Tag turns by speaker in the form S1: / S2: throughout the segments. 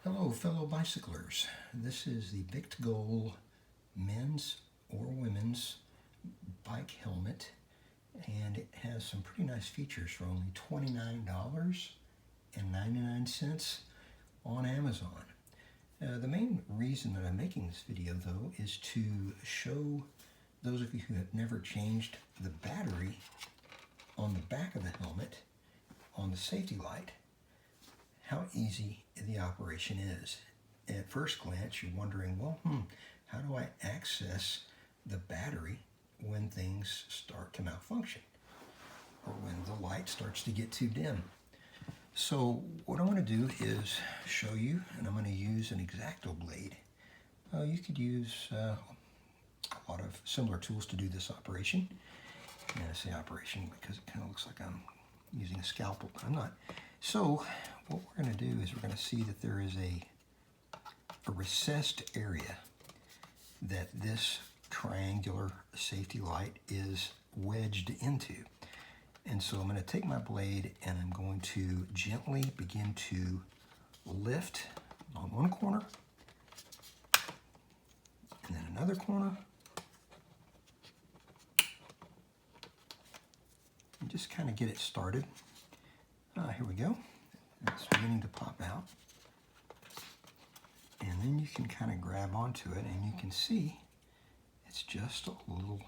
S1: Hello fellow bicyclers, this is the Victgoal men's or women's bike helmet, and it has some pretty nice features for only $29.99 on Amazon. The main reason that I'm making this video though is to show those of you who have never changed the battery on the back of the helmet on the safety light how easy the operation is. At first glance, you're wondering, well, how do I access the battery when things start to malfunction or when the light starts to get too dim? So what I want to do is show you, and I'm going to use an X-Acto blade. You could use a lot of similar tools to do this operation. And I say operation because it kind of looks like I'm using a scalpel, but I'm not. So what we're going to do is we're going to see that there is a recessed area that this triangular safety light is wedged into. And so I'm going to take my blade and I'm going to gently begin to lift on one corner and then another corner, and just kind of get it started. Here we go. It's beginning to pop out. And then you can kind of grab onto it and you can see it's just a little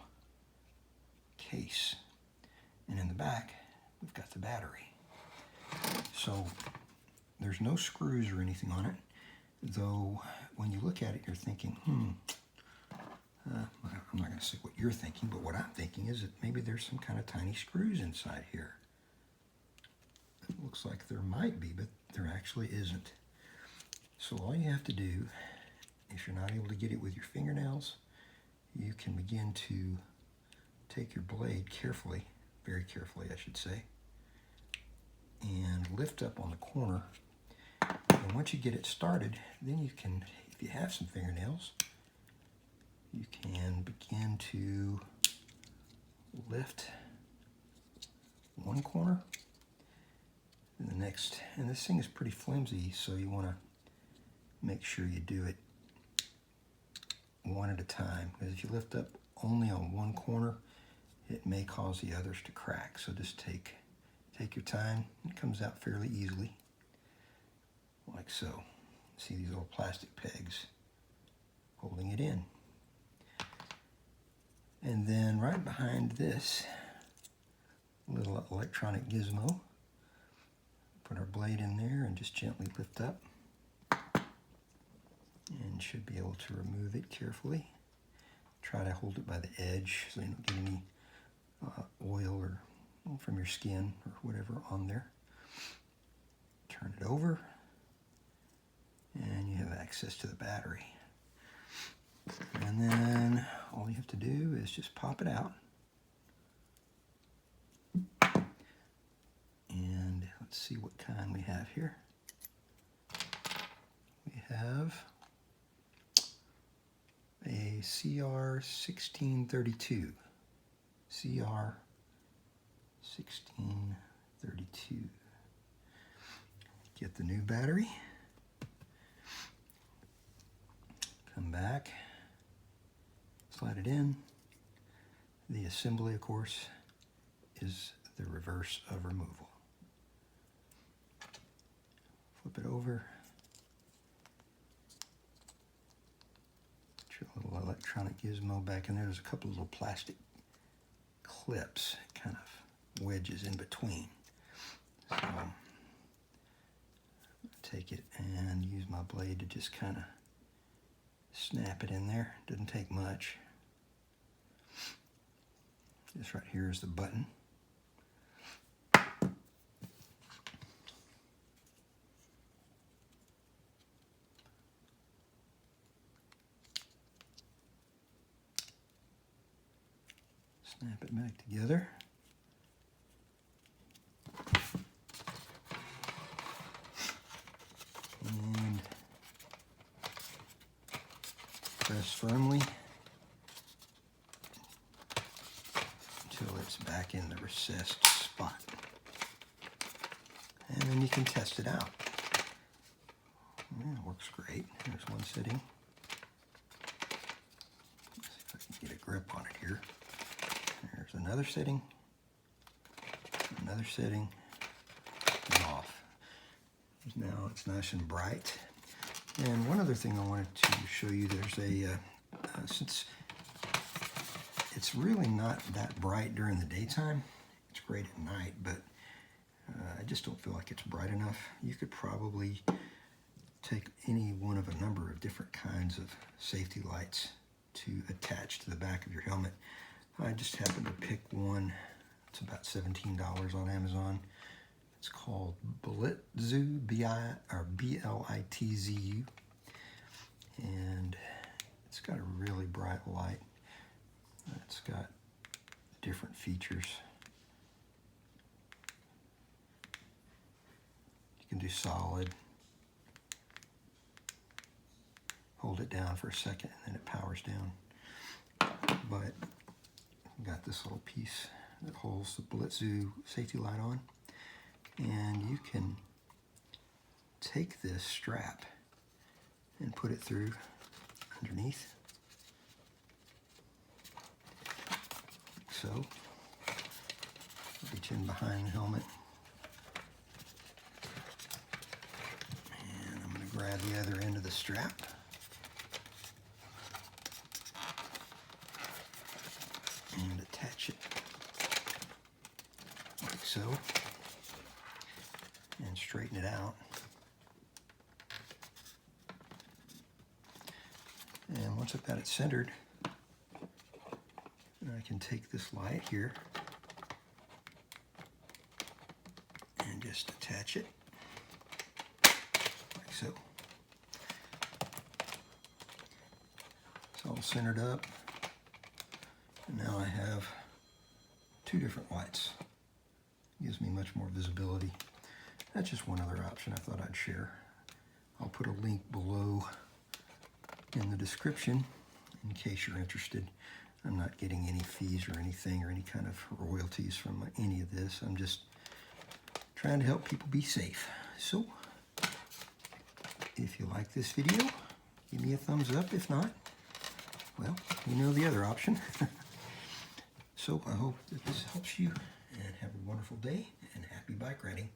S1: case. And in the back, we've got the battery. So there's no screws or anything on it, though when you look at it, you're thinking, I'm not going to say what you're thinking, but what I'm thinking is that maybe there's some kind of tiny screws inside here. It looks like there might be, but there actually isn't. So all you have to do, if you're not able to get it with your fingernails, you can begin to take your blade carefully, very carefully I should say, and lift up on the corner. And once you get it started, then you can, if you have some fingernails, you can begin to lift one corner and the next. And this thing is pretty flimsy, so you want to make sure you do it one at a time, because if you lift up only on one corner, it may cause the others to crack. So just take your time. It comes out fairly easily, like so. See these little plastic pegs holding it in. And then right behind this little electronic gizmo, put our blade in there and just gently lift up, and should be able to remove it carefully. Try to hold it by the edge so you don't get any oil or from your skin or whatever on there. Turn it over and you have access to the battery. And then all you have to do is just pop it out. And let's see what kind we have here. We have a CR1632. CR1632. Get the new battery. Come back. Slide it in. The assembly, of course, is the reverse of removal. Flip it over. Put your little electronic gizmo back in there. There's a couple of little plastic clips, kind of wedges in between. So I'll take it and use my blade to just kind of snap it in there. Doesn't take much. This right here is the button. Snap it back together. And press firmly until it's back in the recessed spot. And then you can test it out. Yeah, we're works great. There's one sitting. Let's see if I can get a grip on it here. There's another sitting, and off. Now it's nice and bright. And one other thing I wanted to show you, there's a, since it's really not that bright during the daytime, it's great at night, but I just don't feel like it's bright enough. You could probably take any one of a number of different kinds of safety lights to attach to the back of your helmet. I just happened to pick one. It's about $17 on Amazon. It's called Blitzu, B-L-I-T-Z-U, and it's got a really bright light. It's got different features. You can do solid. Hold it down for a second and then it powers down. But I've got this little piece that holds the Blitzu safety light on. And you can take this strap and put it through underneath, like so. Reach in behind the helmet. And I'm going to grab the other end of the strap. And attach it like so. And straighten it out. And once I've got it centered, I can take this light here and just attach it like so. It's all centered up. And now I have two different lights. Gives me much more visibility. That's just one other option I thought I'd share. I'll put a link below in the description in case you're interested. I'm not getting any fees or anything or any kind of royalties from any of this. I'm just trying to help people be safe. So, if you like this video, give me a thumbs up. If not, well, you know the other option. So I hope that this helps you, and have a wonderful day and happy bike riding.